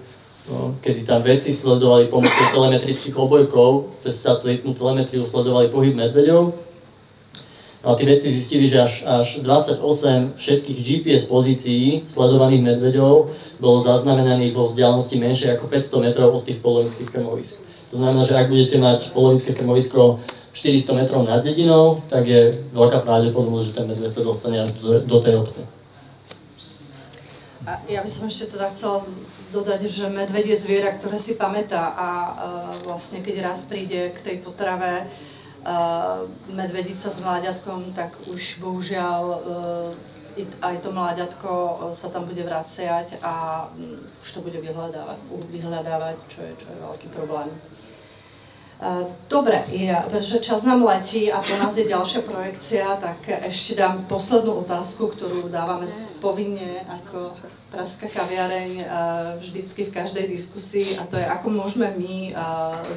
kedy tam vedci sledovali pomocou telemetrických obojkov, cez satelitnú telemetriu sledovali pohyb medveďov. A tí vedci zistili, že až 28 všetkých GPS pozícií sledovaných medveďov bolo zaznamenaných vo vzdialenosti menšie ako 500 metrov od tých poľovníckych krmovisk. To znamená, že ak budete mať poľovnícke krmovisko 400 metrov nad dedinou, tak je veľká pravdepodobnosť, že ten medveď sa dostane až do tej obce. A ja by som ešte teda chcela dodať, že medveď je zviera, ktoré si pamätá a vlastne keď raz príde k tej potrave medvedica s mláďatkom, tak už bohužiaľ aj to mláďatko sa tam bude vraciať a už to bude vyhľadávať, čo je veľký problém. Dobre, pretože čas nám letí a po nás je ďalšia projekcia, tak ešte dám poslednú otázku, ktorú dávame povinne ako Pražská kaviareň vždycky v každej diskusii, a to je, ako môžeme my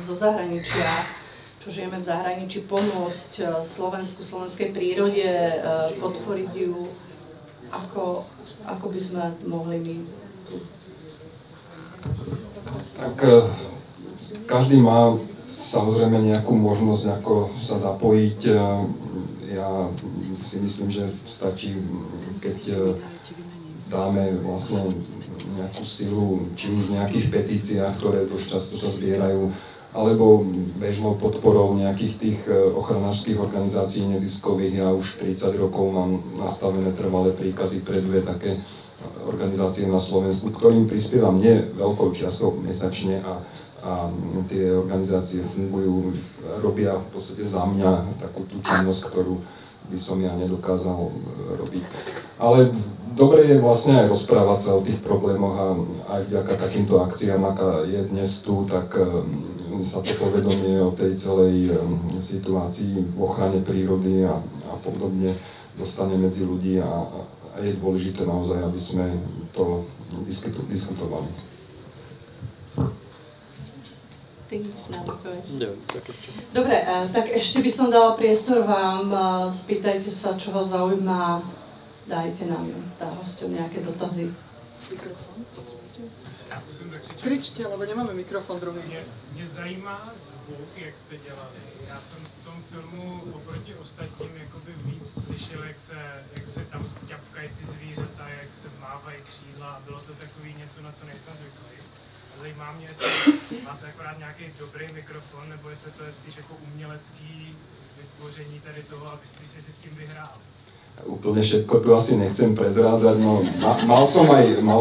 zo zahraničia, čo žijeme v zahraničí, pomôcť Slovensku, slovenskej prírode, podporiť ju, ako by sme mohli my tu. Tak každý má samozrejme nejakú možnosť, ako sa zapojiť. Ja si myslím, že stačí, keď dáme vlastne nejakú silu, či už v nejakých petíciách, ktoré dosť často sa zbierajú alebo bežnou podporou nejakých tých ochranárskych organizácií neziskových. Ja už 30 rokov mám nastavené trvalé príkazy pre dve také organizácie na Slovensku, ktorým prispievam nie veľkou čiastkou mesačne a tie organizácie fungujú, robia v podstate za mňa takú tú činnosť, ktorú by som ja nedokázal robiť. Ale dobre je vlastne aj rozprávať sa o tých problémoch a aj vďaka takýmto akciám, aká je dnes tu, tak sa to povedomie o tej celej situácii v ochrane prírody a podobne dostane medzi ľudí a je dôležité naozaj, aby sme to diskutovali. Dobre, tak ešte by som dala priestor vám, spýtajte sa, čo vás zaujíma, dajte nám hosťom nejaké dotazy. Mikrofón. Kričte, lebo nemáme mikrofon druhý. Mě zajímá zvuk, jak jste dělali. Já jsem v tom filmu oproti ostatním jakoby víc slyšel, jak se tam ťapkají ty zvířata, jak se mávají křídla a bylo to takový něco, na co nejsem zvyklý. Zajímá mě, jestli máte akorát nějaký dobrý mikrofon, nebo jestli to je spíš jako umělecký vytvoření tady toho, abyste si s tím vyhrál. Úplne všetko tu asi nechcem prezrádzať, no mal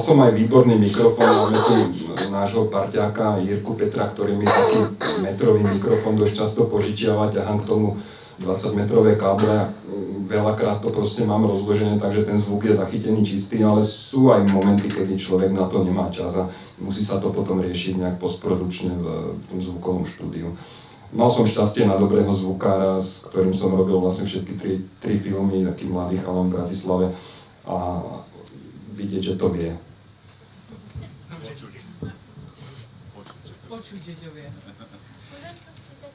som aj výborný mikrofón, máme tu nášho parťáka Jirku Petra, ktorý mi taký metrový mikrofón dosť často požičiava, ťahám k tomu 20-metrové káble, veľakrát to proste mám rozložené, takže ten zvuk je zachytený čistý, ale sú aj momenty, kedy človek na to nemá čas a musí sa to potom riešiť nejak postprodukčne v tom zvukovom štúdiu. Mal som šťastie na dobrého zvukára, s ktorým som robil vlastne všetky tri filmy, taký mladý chalan v Bratislave a vidieť, že to vie. Počujte, to vie. Môžem sa spýtať,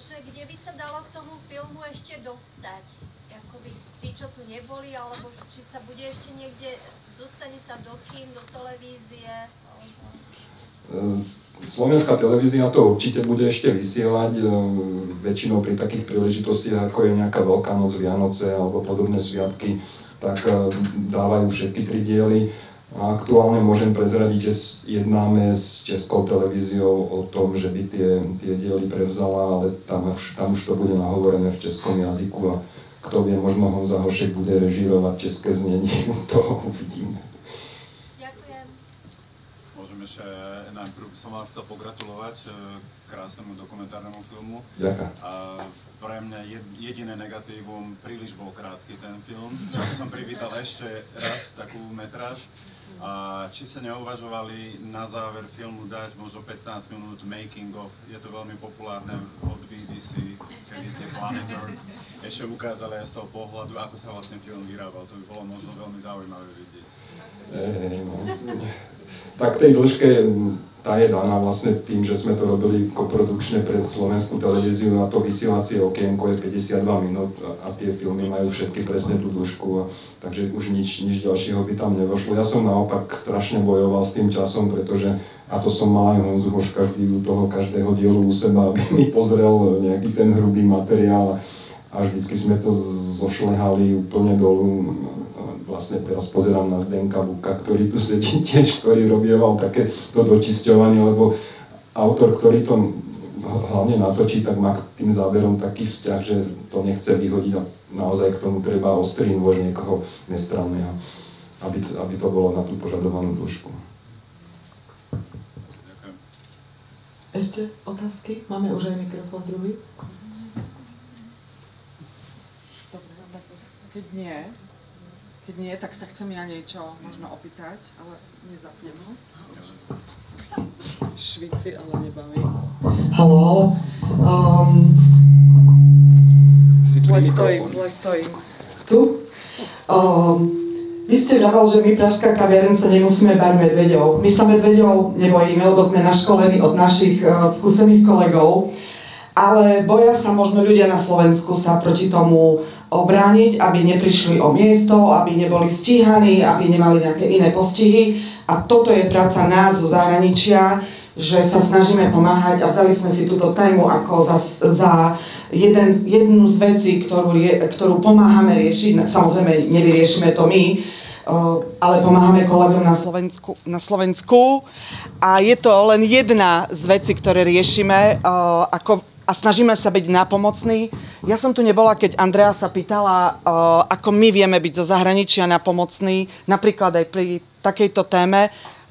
že kde by sa dalo k tomu filmu ešte dostať? Jakoby tí, čo tu neboli, alebo či sa bude ešte niekde, dostane sa do kín, do televízie? Slovenská televízia to určite bude ešte vysielať, väčšinou pri takých príležitostiach, ako je nejaká Veľká noc, Vianoce alebo podobné sviatky, tak dávajú všetky 3 diely. A aktuálne môžem prezradiť, že jednáme s Českou televíziou o tom, že by tie diely prevzala, ale tam už to bude nahovorené v českom jazyku a kto vie, možno Honza Hošek bude režírovať české znenie, toho uvidíme. Najprv som vám chcel pogratulovať krásnemu dokumentárnemu filmu. Ďakujem. Pre mňa jediné negatívum, príliš bol krátky ten film. Ja som privítal ešte raz takú metráž. Či sa neuvažovali na záver filmu dať možno 15 minút making of, je to veľmi populárne od BBC, keď tie Planet Earth ešte ukázali aj z toho pohľadu, ako sa vlastne film vyrábal. To by bolo možno veľmi zaujímavé vidieť. Tak tej dĺžke, tá je daná vlastne tým, že sme to robili koprodukčne pre Slovenskú televíziu a to vysielacie okienko je 52 minút a tie filmy majú všetky presne tú dĺžku, takže už nič ďalšieho by tam nevošlo. Ja som naopak strašne bojoval s tým časom, pretože a to som mal aj Honzu Hoška vždy u toho každého dielu u seba, aby mi pozrel nejaký ten hrubý materiál a vždycky sme to zošlehali úplne dolu. Vlastne teraz pozerám na Zdenka Buka, ktorý tu sedí tiež, ktorý robieval takéto dočisťovanie, lebo autor, ktorý to hlavne natočí, tak má k tým záberom taký vzťah, že to nechce vyhodiť a naozaj k tomu treba ostrý nôž niekoho nestranného, aby to bolo na tú požadovanú dĺžku. Ďakujem. Ešte otázky? Máme už aj mikrofón druhý. Dobre, keď nie, tak sa chcem ja niečo možno opýtať, ale nezapnem ho. Švici, ale nebaví. Haló. Zle stojím. Tu? Vy ste vravel, že my pražská kaviareň sa nemusíme báť medveďov. My sa medveďov nebojíme, lebo sme naškolení od našich skúsených kolegov. Ale boja sa možno ľudia na Slovensku sa proti tomu obrániť, aby neprišli o miesto, aby neboli stíhaní, aby nemali nejaké iné postihy. A toto je práca nás zo zahraničia, že sa snažíme pomáhať a vzali sme si túto tému ako za jednu z vecí, ktorú pomáhame riešiť. Samozrejme, nevyriešime to my. ale pomáhame kolegom na Slovensku a je to len jedna z vecí, ktoré riešime a snažíme sa byť nápomocní. Ja som tu nebola, keď Andrea sa pýtala, ako my vieme byť zo zahraničia nápomocní, napríklad aj pri takejto téme.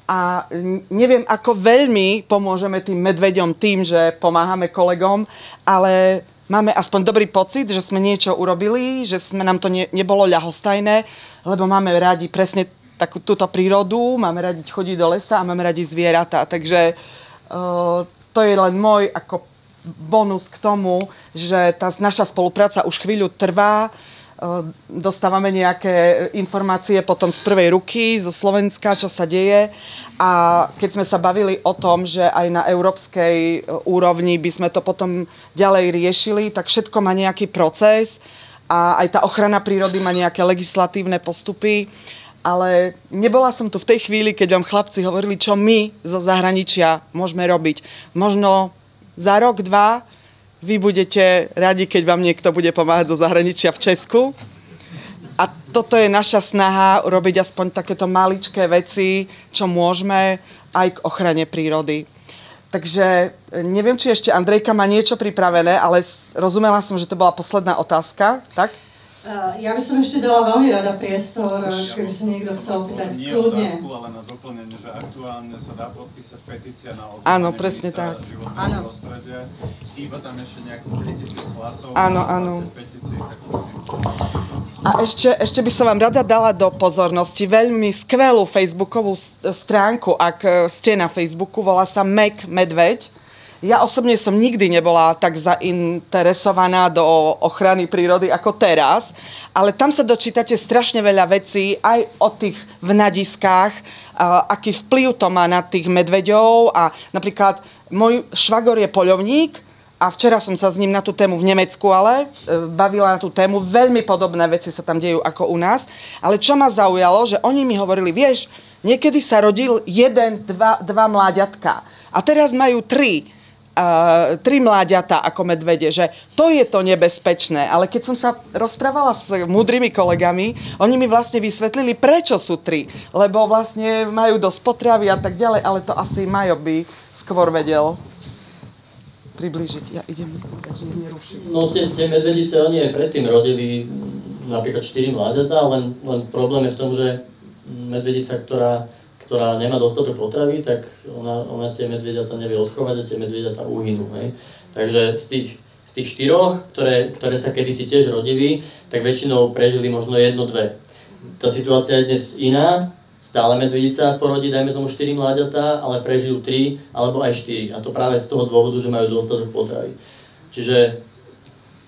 A neviem, ako veľmi pomôžeme tým medveďom tým, že pomáhame kolegom, ale máme aspoň dobrý pocit, že sme niečo urobili, že nám to nebolo ľahostajné, lebo máme radi presne túto prírodu, máme radi chodiť do lesa a máme radi zvieratá. Takže to je len môj ako bonus k tomu, že tá naša spolupráca už chvíľu trvá. Dostávame nejaké informácie potom z prvej ruky, zo Slovenska, čo sa deje. A keď sme sa bavili o tom, že aj na európskej úrovni by sme to potom ďalej riešili, tak všetko má nejaký proces a aj tá ochrana prírody má nejaké legislatívne postupy. Ale nebola som tu v tej chvíli, keď vám chlapci hovorili, čo my zo zahraničia môžeme robiť. Možno za rok, 2 vy budete radi, keď vám niekto bude pomáhať zo zahraničia v Česku. A toto je naša snaha urobiť aspoň takéto maličké veci, čo môžeme aj k ochrane prírody. Takže neviem, či ešte Andrejka má niečo pripravené, ale rozumela som, že to bola posledná otázka, tak? Ja by som ešte dala veľmi rada priestor, keby sa niekto chcel opýtať. Nie otázku, ale na doplnenie, že aktuálne sa dá podpísať petícia na odvolanie ministra životného prostredia. Chýba tam ešte nejakých 3000 hlasov. Áno. 25 000, tak musím. A ešte by som vám rada dala do pozornosti veľmi skvelú facebookovú stránku, ak ste na Facebooku, volá sa Mek Medveď. Ja osobne som nikdy nebola tak zainteresovaná do ochrany prírody ako teraz, ale tam sa dočítate strašne veľa vecí aj o tých vnadiskách, aký vplyv to má na tých medveďov a napríklad môj švagor je poľovník a včera som sa s ním na tú tému v Nemecku bavila na tú tému, veľmi podobné veci sa tam dejú ako u nás, ale čo ma zaujalo, že oni mi hovorili, vieš, niekedy sa rodil 1, 2 mláďatka a teraz majú 3 mláďatá ako medvede, že to je to nebezpečné. Ale keď som sa rozprávala s múdrymi kolegami, oni mi vlastne vysvetlili, prečo sú 3. Lebo vlastne majú dosť potravy a tak ďalej, ale to asi Majo by skôr vedel priblížiť. Ja idem, takže neruším. No tie medvedice, oni aj predtým rodili napríklad 4 mláďatá, len problém je v tom, že medvedica, ktorá nemá dostatok potravy, tak ona tie medvediatá nevie odchovať a tie medvediatá uhynú. Hej. Takže z tých 4, ktoré sa kedysi tiež rodili, tak väčšinou prežili možno 1, 2. Tá situácia je dnes iná, stále medvedica porodí, dajme tomu 4 mláďatá, ale prežijú 3 alebo aj 4. A to práve z toho dôvodu, že majú dostatok potravy. Čiže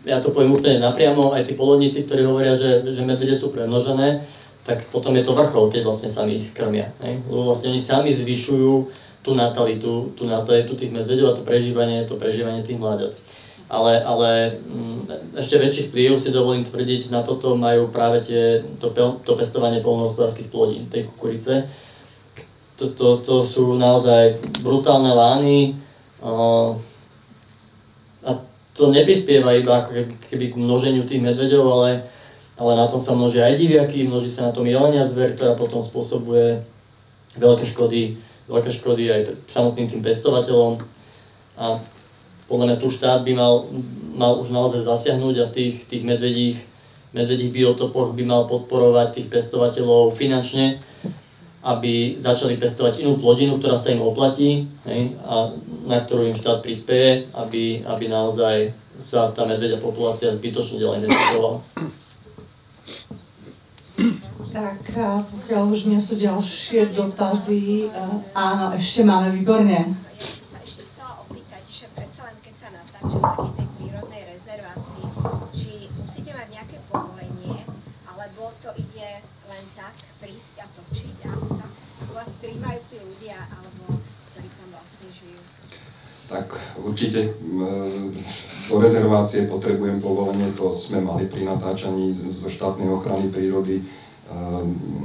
ja to poviem úplne napriamo, aj tí poľovníci, ktorí hovoria, že medvede sú premnožené, tak potom je to vrchol, keď vlastne sami ich krmia. Lebo vlastne oni sami zvyšujú tú natalitu tých medveďov a to prežívanie tých mláďat. Ale ešte väčší vplyv si dovolím tvrdiť, na toto majú práve to pestovanie poľnohospodárskych plodín, tej kukurice. To sú naozaj brutálne lány a to neprispieva iba keby k množeniu tých medveďov, ale na tom sa množia aj diviaky, množí sa na tom jelenia zver, ktorá potom spôsobuje veľké škody aj samotným tým pestovateľom. A podľa mňa tu štát by mal už naozaj zasiahnuť a v tých medvedích biotopoch by mal podporovať tých pestovateľov finančne, aby začali pestovať inú plodinu, ktorá sa im oplatí, a na ktorú im štát prispieje, aby naozaj sa tá medveďa populácia zbytočne ďalej nezvyšovala. Tak pokiaľ už nie sú ďalšie dotazy, áno, ešte máme, výborne. Ja som sa ešte chcela opýtať, že predsa len keď sa natáča v takej tej prírodnej rezervácii, či musíte mať nejaké povolenie, alebo to ide len tak prísť a točiť, ako sa u vás prijímajú tí ľudia, alebo ktorí tam vlastne žijú? Tak určite do rezervácie potrebujem povolenie, to sme mali pri natáčaní zo štátnej ochrany prírody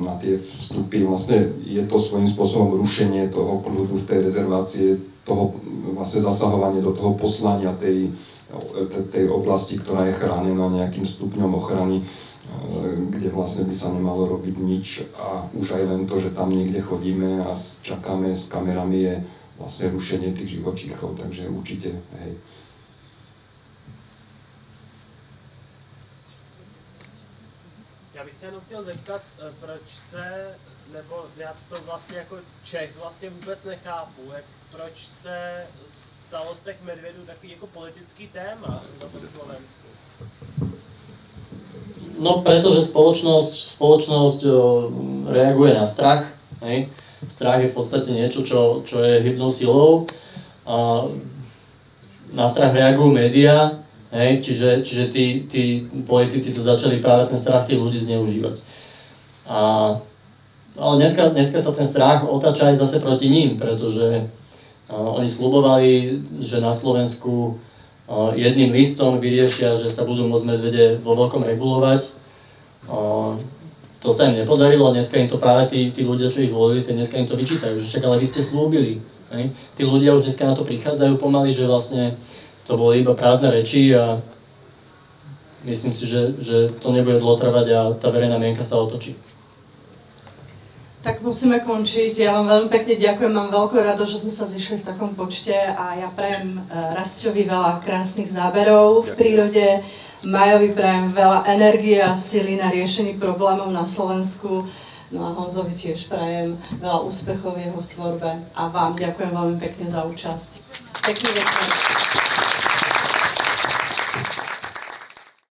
na tie vstupy. Vlastne je to svojím spôsobom rušenie toho kľudu v tej rezervácie, toho vlastne zasahovanie do toho poslania tej oblasti, ktorá je chránená nejakým stupňom ochrany. kde vlastne by sa nemalo robiť nič a už aj len to, že tam niekde chodíme a čakáme s kamerami je vlastne rušenie tých živočíchov, takže určite, hej. Já bych se jenom chtěl zeptat, proč se, nebo já to vlastně jako Čech vlastně vůbec nechápu, proč se stalo z těch medvědů takový jako politický téma na tom Slovensku? No pretože spoločnosť reaguje na strach. Hej. Strach je v podstate niečo, čo je hybnou silou. Na strach reagujú médiá, hej. Čiže tí politici to začali práve ten strach tých ľudí zneužívať. Ale dneska sa ten strach otáča aj zase proti ním, pretože oni sľubovali, že na Slovensku jedným listom vyriešia, že sa budú môcť medvede vo veľkom regulovať. To sa im nepodarilo, dneska im to práve tí ľudia, čo ich volili, dneska im to vyčítajú, že však ale vy ste slúbili. Hej? Tí ľudia už dneska na to prichádzajú pomaly, že vlastne to boli iba prázdne reči a myslím si, že to nebude dlho trvať a tá verejná mienka sa otočí. Tak musíme končiť. Ja vám veľmi pekne ďakujem, mám veľkú radosť, že sme sa zišli v takom počte a ja prajem Rasťovi veľa krásnych záberov v prírode, Majovi prajem veľa energie a sily na riešení problémov na Slovensku, no a Honzovi tiež prajem veľa úspechov v jeho tvorbe a vám ďakujem veľmi pekne za účasť. Pekný večer.